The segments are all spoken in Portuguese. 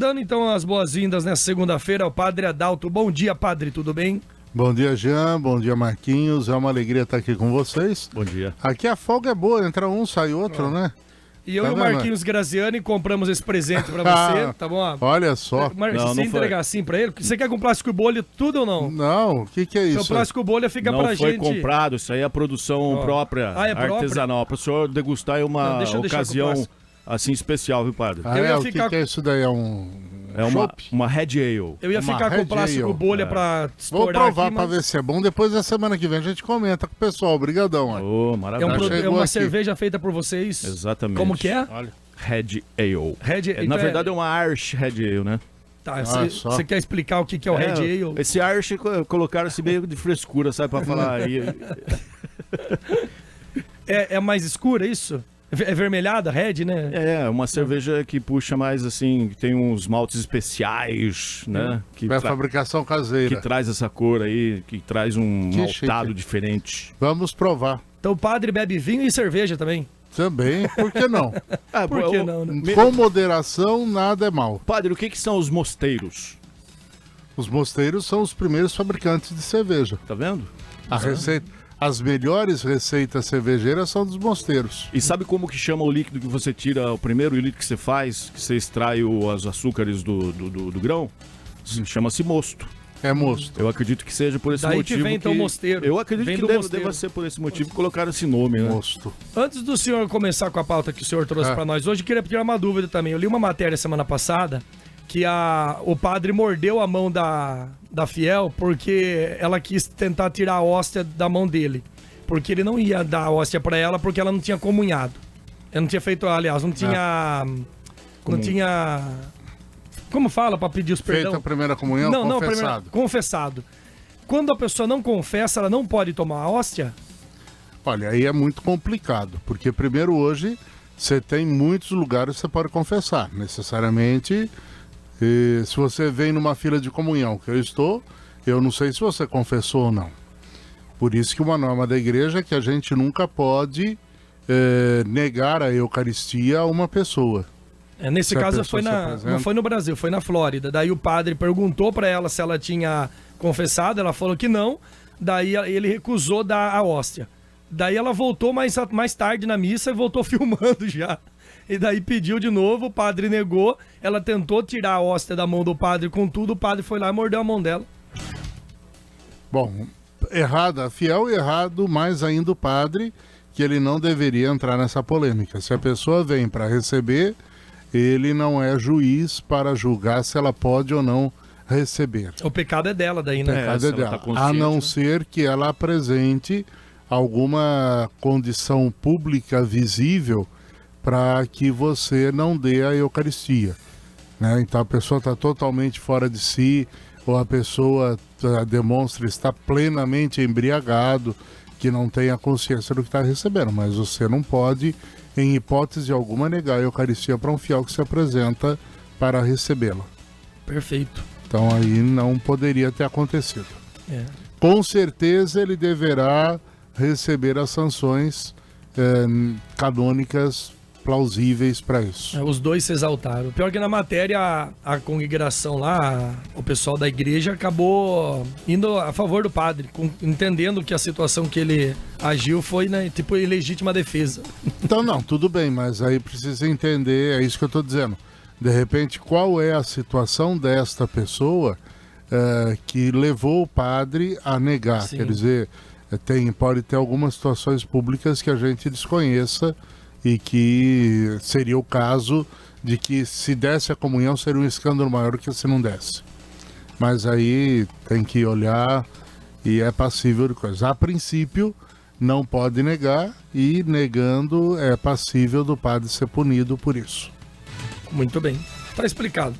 Dando então as boas-vindas nessa segunda-feira ao Padre Adalto. Bom dia, Padre, tudo bem? Bom dia, Jean. Bom dia, Marquinhos. É uma alegria estar aqui com vocês. Bom dia. Aqui a folga é boa, entra um, sai outro, né? E eu e o Marquinhos Graziani compramos esse presente pra você, tá bom? Olha só. Marquinhos, você entregar assim pra ele? Você quer com plástico bolha tudo ou não? Não, o que é isso? Então plástico bolha fica pra gente... Não foi comprado, isso aí é a produção própria, artesanal. Para o senhor degustar é uma ocasião assim especial, viu, padre? O que é isso daí? É uma Red Ale. Eu ia ficar com plástico bolha pra estourar. Vou provar pra ver se é bom. Depois da semana que vem a gente comenta com o pessoal. Obrigadão. Maravilha. É uma cerveja feita por vocês. Exatamente. Como que é? Olha. Red Ale. Na verdade é uma Irish Red Ale, né? Tá, você quer explicar o que é o Red Ale? Esse Irish colocaram esse meio de frescura, sabe, pra falar aí. É mais escura isso? É vermelhada, red, né? É, uma cerveja que puxa mais assim, tem uns maltes especiais, né? É fabricação caseira. Que traz essa cor aí, que traz um maltado diferente. Vamos provar. Então o padre bebe vinho e cerveja também? Também, por que não? Por que não, né? Com moderação, nada é mal. Padre, o que são os mosteiros? Os mosteiros são os primeiros fabricantes de cerveja. Tá vendo? As melhores receitas cervejeiras são dos mosteiros. E sabe como que chama o líquido que você tira, o primeiro líquido que você faz, que você extrai os açúcares do grão? Chama-se mosto. É mosto. Eu acredito que seja por esse Daí motivo que vem então mosteiro. Eu acredito que deva ser por esse motivo que colocaram esse nome, né? Mosto. Antes do senhor começar com a pauta que o senhor trouxe pra nós hoje, queria tirar uma dúvida também. Eu li uma matéria semana passada que o padre mordeu a mão da fiel porque ela quis tentar tirar a hóstia da mão dele. Porque ele não ia dar a hóstia pra ela porque ela não tinha comunhado. Ela não tinha feito, aliás, não tinha... Não tinha... Como fala pra pedir os perdão? Feita a primeira comunhão, confessado. Confessado. Quando a pessoa não confessa, ela não pode tomar a hóstia? Olha, aí é muito complicado. Porque primeiro hoje, você tem muitos lugares que você pode confessar. Necessariamente... E se você vem numa fila de comunhão que eu estou, eu não sei se você confessou ou não. Por isso que uma norma da igreja é que a gente nunca pode negar a Eucaristia a uma pessoa. Nesse caso não foi no Brasil, foi na Flórida. Daí o padre perguntou para ela se ela tinha confessado, ela falou que não. Daí ele recusou dar a hóstia. Daí ela voltou mais tarde na missa e voltou filmando já. E daí pediu de novo, o padre negou, ela tentou tirar a hóstia da mão do padre, contudo o padre foi lá e mordeu a mão dela. Bom, errado a fiel e errado mais ainda o padre, que ele não deveria entrar nessa polêmica. Se a pessoa vem para receber, ele não é juiz para julgar se ela pode ou não receber. O pecado é dela daí, né? O pecado é dela, a não ser que ela apresente alguma condição pública visível para que você não dê a Eucaristia, né? Então a pessoa está totalmente fora de si, ou a pessoa demonstra estar plenamente embriagado, que não tem a consciência do que está recebendo, mas você não pode, em hipótese alguma, negar a Eucaristia para um fiel que se apresenta para recebê-la. Perfeito. Então aí não poderia ter acontecido. Com certeza ele deverá receber as sanções canônicas plausíveis para isso. Os dois se exaltaram. Pior que na matéria, a congregação lá, o pessoal da igreja acabou indo a favor do padre, entendendo que a situação que ele agiu foi, né, tipo ilegítima defesa. Então não, tudo bem, mas aí precisa entender, é isso que eu estou dizendo. De repente, qual é a situação desta pessoa que levou o padre a negar? Sim. Quer dizer, pode ter algumas situações públicas que a gente desconheça e que seria o caso de que se desse a comunhão seria um escândalo maior do que se não desse. Mas aí tem que olhar e é passível de coisa. A princípio, não pode negar e negando é passível do padre ser punido por isso. Muito bem, tá explicado.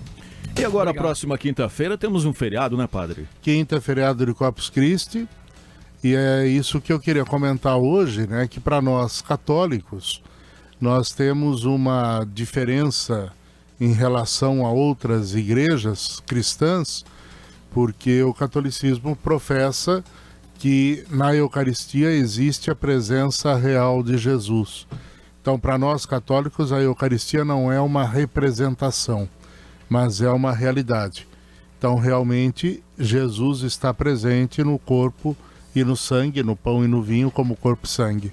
E agora, a próxima quinta-feira, temos um feriado, né, padre? Quinta é feriado de Corpus Christi, e é isso que eu queria comentar hoje, né, que para nós católicos, nós temos uma diferença em relação a outras igrejas cristãs, porque o catolicismo professa que na Eucaristia existe a presença real de Jesus. Então, para nós católicos, a Eucaristia não é uma representação. mas é uma realidade. Então, realmente, Jesus está presente no corpo e no sangue, no pão e no vinho, como corpo e sangue.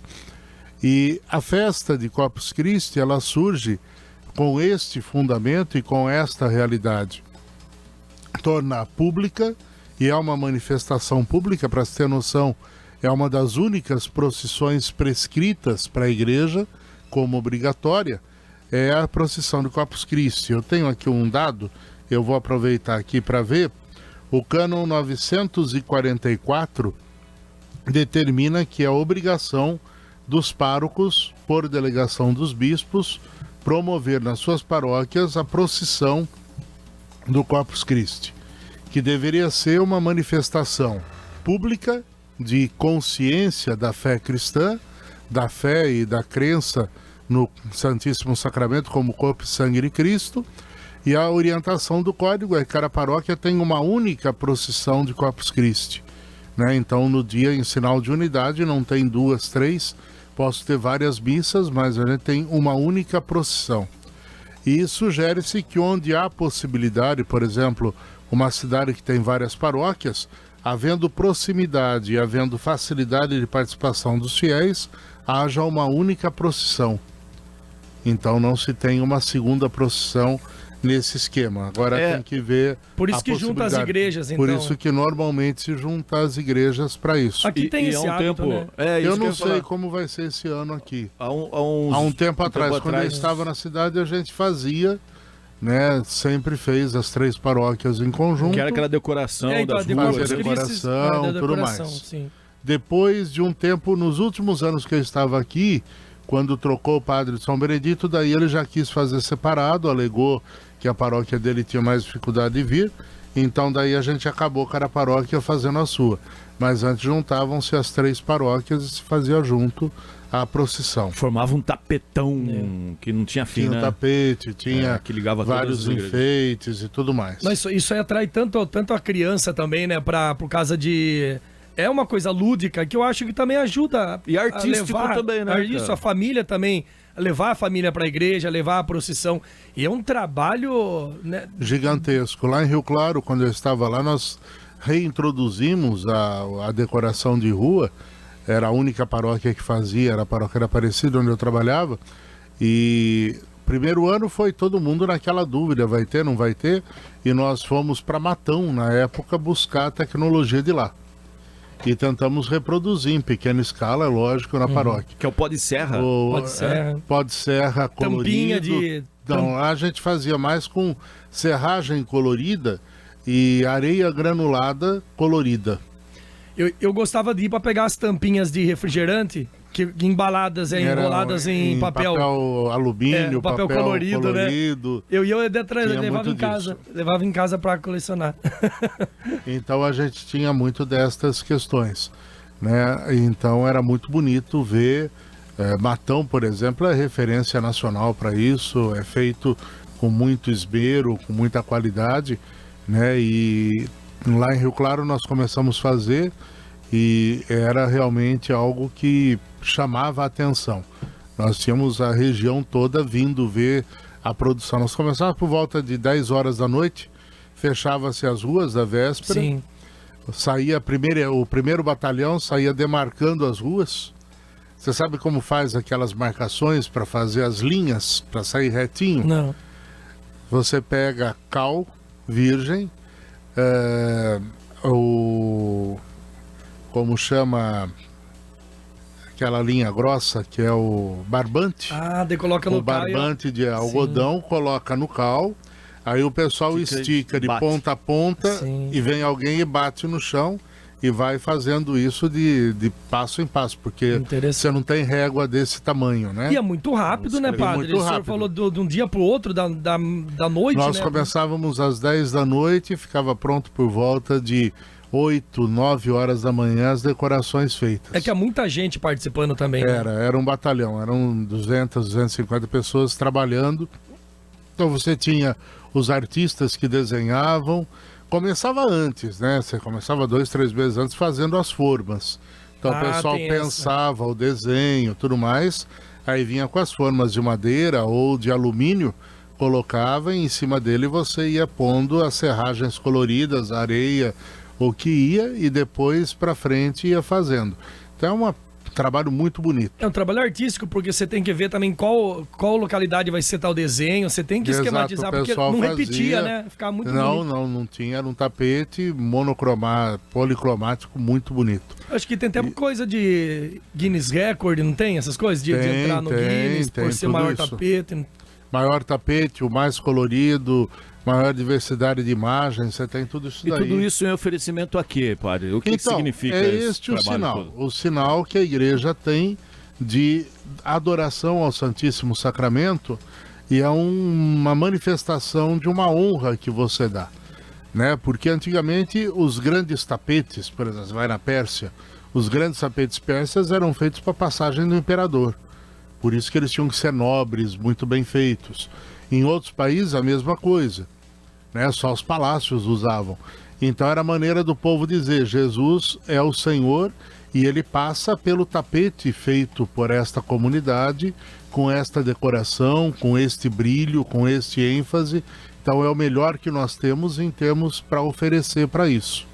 E a festa de Corpus Christi, ela surge com este fundamento e com esta realidade. Tornar pública, e é uma manifestação pública, para se ter noção, é uma das únicas procissões prescritas para a igreja, como obrigatória, é a procissão de Corpus Christi. Eu tenho aqui um dado, eu vou aproveitar aqui para ver. O cânon 944 determina que é obrigação dos párocos, por delegação dos bispos, promover nas suas paróquias a procissão do Corpus Christi, que deveria ser uma manifestação pública de consciência da fé cristã, da fé e da crença no Santíssimo Sacramento como corpo e sangue de Cristo, e a orientação do código é que cada paróquia tem uma única procissão de Corpus Christi, né? Então, no dia, em sinal de unidade, não tem 2, 3, posso ter várias missas, mas a gente tem uma única procissão. E sugere-se que onde há possibilidade, por exemplo, uma cidade que tem várias paróquias, havendo proximidade e havendo facilidade de participação dos fiéis, haja uma única procissão. Então não se tem uma segunda procissão nesse esquema. Agora tem que ver. Por isso que junta as igrejas, então. Por isso que normalmente se junta as igrejas para isso. Aqui tem esse hábito, né? Eu não sei como vai ser esse ano aqui. Há um tempo atrás, quando eu estava na cidade, a gente fazia, né? Sempre fez as 3 paróquias em conjunto. Que era aquela decoração das ruas. Fazia decoração, tudo mais. Sim. Depois de um tempo, nos últimos anos que eu estava aqui, quando trocou o padre de São Benedito, daí ele já quis fazer separado, alegou que a paróquia dele tinha mais dificuldade de vir, então daí a gente acabou cada paróquia fazendo a sua. Mas antes juntavam-se as 3 paróquias e se fazia junto a procissão. Formava um tapetão que não tinha fim, tinha né? Tapete, tinha que ligava vários enfeites e tudo mais. Mas isso aí atrai tanto a criança também, né? Por causa de... É uma coisa lúdica que eu acho que também ajuda e artístico a levar, também, né? Isso, a família também, levar a família para a igreja, levar a procissão. E é um trabalho, né, gigantesco. Lá em Rio Claro, quando eu estava lá, nós reintroduzimos a decoração de rua. Era a única paróquia que fazia, era a paróquia da Aparecida, onde eu trabalhava. E primeiro ano foi todo mundo naquela dúvida, vai ter, não vai ter? E nós fomos para Matão, na época, buscar a tecnologia de lá. E tentamos reproduzir em pequena escala, lógico, na paróquia. Que é o pó de serra. Pó de serra colorido. Tampinha de... Então, lá a gente fazia mais com serragem colorida e areia granulada colorida. Eu gostava de ir para pegar as tampinhas de refrigerante, que embaladas, enroladas em papel alumínio, papel colorido, né? Eu ia atrás, levava em casa para colecionar. Então a gente tinha muito destas questões, né? Então era muito bonito ver. Matão, por exemplo, é referência nacional para isso, é feito com muito esmero, com muita qualidade, né? E lá em Rio Claro nós começamos a fazer e era realmente algo que chamava a atenção. Nós tínhamos a região toda vindo ver a produção. Nós começávamos por volta de 10 horas da noite, fechava-se as ruas da véspera, Sim. Saía o primeiro batalhão saía demarcando as ruas. Você sabe como faz aquelas marcações para fazer as linhas, para sair retinho? Não. Você pega cal virgem, como chama aquela linha grossa, que é o barbante. Daí coloca no cal. O barbante de algodão, coloca no cal, aí o pessoal estica de ponta a ponta. Sim. E vem alguém e bate no chão e vai fazendo isso de passo em passo, porque você não tem régua desse tamanho, né? E é muito rápido, né, padre? O senhor falou de um dia para o outro, da noite, Nós né? começávamos às 10 da noite e ficava pronto por volta de 8, 9 horas da manhã as decorações feitas. É que há muita gente participando também, né? Era um batalhão, eram 200, 250 pessoas trabalhando. Então você tinha os artistas que desenhavam. Começava antes, né? Você começava 2, 3 meses antes fazendo as formas. Então o pessoal pensava o desenho, tudo mais. Aí vinha com as formas de madeira ou de alumínio colocava e em cima dele você ia pondo as serragens coloridas, areia, o que ia, e depois para frente ia fazendo. Então é um trabalho muito bonito. É um trabalho artístico, porque você tem que ver também qual localidade vai ser tal desenho, você tem que esquematizar, porque não repetia, né? Ficava muito bonito. Não tinha, era um tapete policromático muito bonito. Acho que tem até coisa de Guinness Record, não tem essas coisas? De entrar no Guinness, por ser maior tapete. Maior tapete, o mais colorido, maior diversidade de imagens, você tem tudo isso daí. E tudo isso em oferecimento a quê, padre? O que significa é este o sinal. Todo? O sinal que a igreja tem de adoração ao Santíssimo Sacramento, e é uma manifestação de uma honra que você dá, né? Porque antigamente os grandes tapetes, por exemplo, vai na Pérsia, os grandes tapetes persas eram feitos para passagem do imperador. Por isso que eles tinham que ser nobres, muito bem feitos. Em outros países a mesma coisa, né? Só os palácios usavam. Então era a maneira do povo dizer: Jesus é o Senhor, e ele passa pelo tapete feito por esta comunidade, com esta decoração, com este brilho, com este ênfase. Então é o melhor que nós temos em termos para oferecer para isso.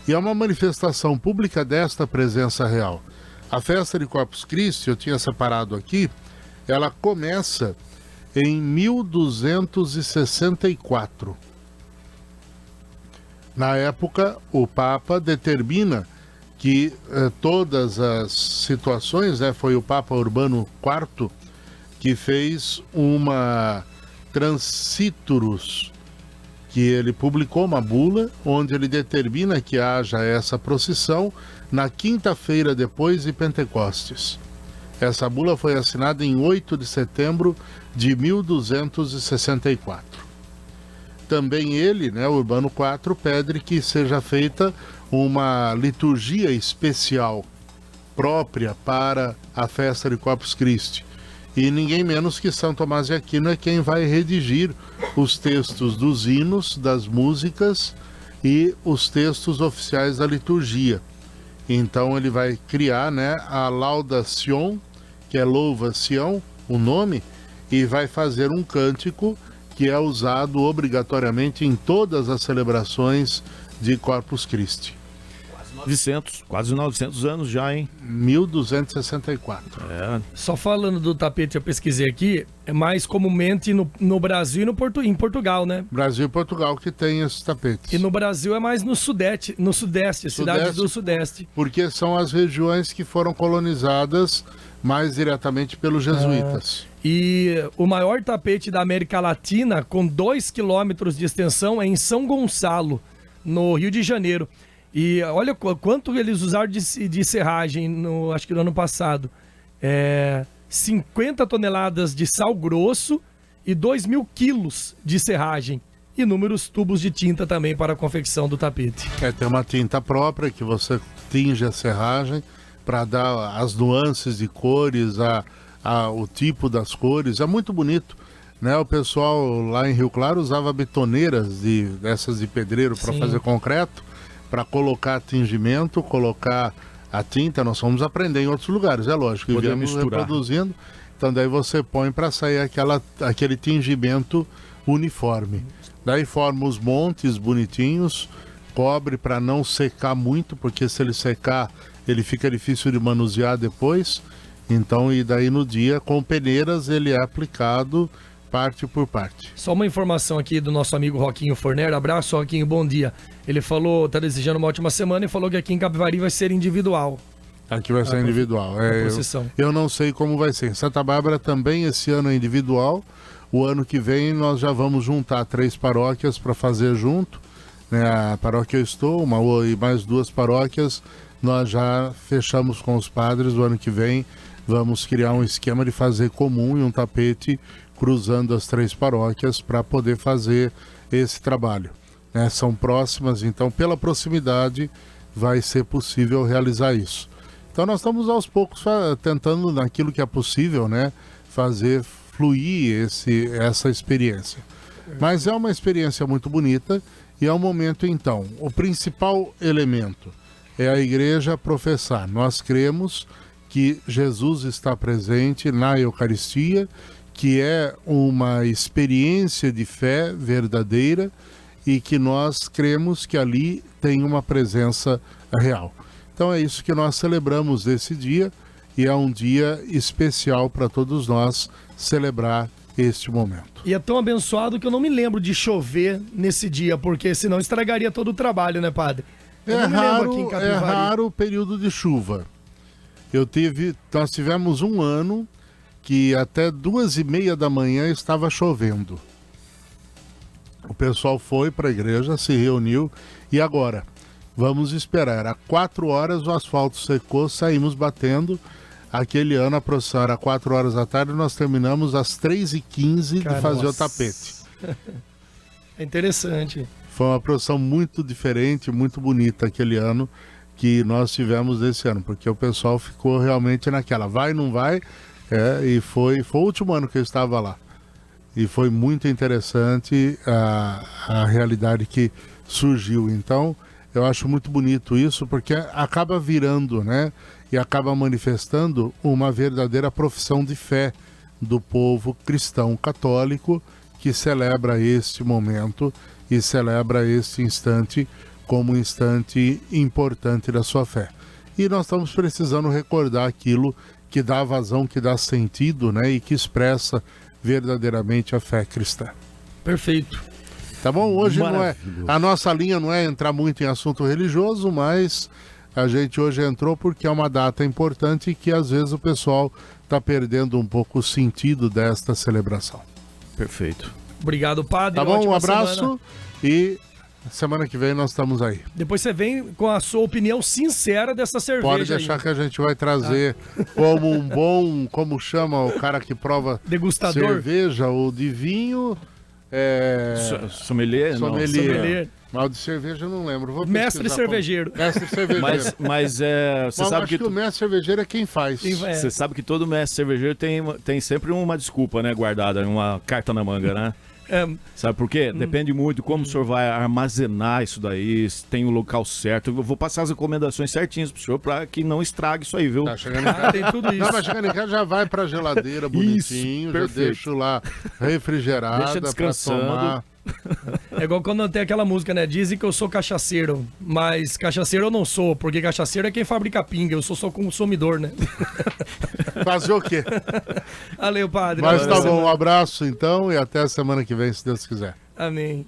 E é uma manifestação pública desta presença real. A festa de Corpus Christi, eu tinha separado aqui, ela começa em 1264. Na época, o Papa determina que todas as situações, foi o Papa Urbano IV que fez uma Transiturus, que ele publicou uma bula onde ele determina que haja essa procissão na quinta-feira depois de Pentecostes. Essa bula foi assinada em 8 de setembro de 1264. Também ele, Urbano IV, pede que seja feita uma liturgia especial própria para a festa de Corpus Christi. E ninguém menos que São Tomás de Aquino é quem vai redigir os textos dos hinos, das músicas e os textos oficiais da liturgia. Então ele vai criar, a Laudación, que é louva-Sião, o nome, e vai fazer um cântico que é usado obrigatoriamente em todas as celebrações de Corpus Christi. Quase 900 anos já, hein? 1264. Só falando do tapete, eu pesquisei aqui, é mais comumente no Brasil e em Portugal, né? Brasil e Portugal que tem esses tapetes. E no Brasil é mais no Sudeste, cidades do Sudeste. Porque são as regiões que foram colonizadas mais diretamente pelos jesuítas. E o maior tapete da América Latina, com 2 quilômetros de extensão, é em São Gonçalo, no Rio de Janeiro. E olha quanto eles usaram de serragem, acho que no ano passado. 50 toneladas de sal grosso e 2.000 quilos de serragem. Inúmeros tubos de tinta também para a confecção do tapete. Tem uma tinta própria que você tinge a serragem para dar as nuances de cores, o tipo das cores. É muito bonito, né? O pessoal lá em Rio Claro usava betoneiras dessas de pedreiro para fazer concreto, para colocar tingimento, colocar a tinta. Nós vamos aprender em outros lugares, é lógico, e viemos reproduzindo. Então daí você põe para sair aquele tingimento uniforme. Daí forma os montes bonitinhos, cobre para não secar muito, porque se ele secar, ele fica difícil de manusear depois. Então, e daí no dia, com peneiras, ele é aplicado parte por parte. Só uma informação aqui do nosso amigo Roquinho Forner. Abraço, Roquinho, bom dia. Ele falou, tá desejando uma ótima semana e falou que aqui em Capivari vai ser individual. Aqui vai ser individual. Eu não sei como vai ser. Em Santa Bárbara também esse ano é individual. O ano que vem nós já vamos juntar 3 paróquias para fazer junto. A paróquia eu estou, e mais 2 paróquias, nós já fechamos com os padres. O ano que vem vamos criar um esquema de fazer comum e um tapete cruzando as 3 paróquias para poder fazer esse trabalho. São próximas, então pela proximidade vai ser possível realizar isso. Então nós estamos aos poucos tentando, naquilo que é possível, fazer fluir essa experiência. Mas é uma experiência muito bonita e é um momento, então, o principal elemento é a igreja professar. Nós cremos que Jesus está presente na Eucaristia, que é uma experiência de fé verdadeira e que nós cremos que ali tem uma presença real. Então é isso que nós celebramos nesse dia, e é um dia especial para todos nós celebrar este momento. E é tão abençoado que eu não me lembro de chover nesse dia, porque senão estragaria todo o trabalho, né, padre? É raro o período de chuva. Nós tivemos um ano que até 2h30 da manhã estava chovendo. O pessoal foi para a igreja, se reuniu, e agora? Vamos esperar. Às 4 horas o asfalto secou, saímos batendo. Aquele ano a procissão era 4 horas da tarde, nós terminamos às 3h15 de fazer o tapete. É interessante. Foi uma procissão muito diferente, muito bonita aquele ano que nós tivemos esse ano, porque o pessoal ficou realmente naquela, vai, não vai, e foi o último ano que eu estava lá. E foi muito interessante a realidade que surgiu. Então, eu acho muito bonito isso, porque acaba virando, né? E acaba manifestando uma verdadeira profissão de fé do povo cristão católico que celebra este momento e celebra este instante como um instante importante da sua fé. E nós estamos precisando recordar aquilo que dá vazão, que dá sentido, né? E que expressa verdadeiramente a fé cristã. Perfeito. Tá bom? Hoje não é, a nossa linha não é entrar muito em assunto religioso, mas a gente hoje entrou porque é uma data importante e que às vezes o pessoal está perdendo um pouco o sentido desta celebração. Perfeito. Obrigado, padre. Tá bom? Ótima Um abraço semana. E semana que vem nós estamos aí. Depois você vem com a sua opinião sincera dessa cerveja. Pode deixar aí. Que a gente vai trazer como um bom, como chama o cara que prova degustador, cerveja ou de vinho. Sommelier? Sommelier. Mas de cerveja eu não lembro. Mestre cervejeiro. Mestre cervejeiro. Mas você sabe que o mestre cervejeiro é quem faz. Você sabe que todo mestre cervejeiro tem sempre uma desculpa, né, guardada, uma carta na manga, né? Sabe por quê? Depende muito de como o senhor vai armazenar isso daí, se tem o local certo. Eu vou passar as recomendações certinhas pro senhor para que não estrague isso aí, viu? Tá chegando em casa, tem tudo isso. Não, mas chegando em casa já vai pra geladeira bonitinho, isso, já deixo lá refrigerada. Deixa descansando. Pra tomar. É igual quando tem aquela música, né? Dizem que eu sou cachaceiro, mas cachaceiro eu não sou, porque cachaceiro é quem fabrica pinga, eu sou só consumidor, né? Fazer o quê? Valeu, padre. Mas tá bom, um abraço então e até a semana que vem, se Deus quiser. Amém.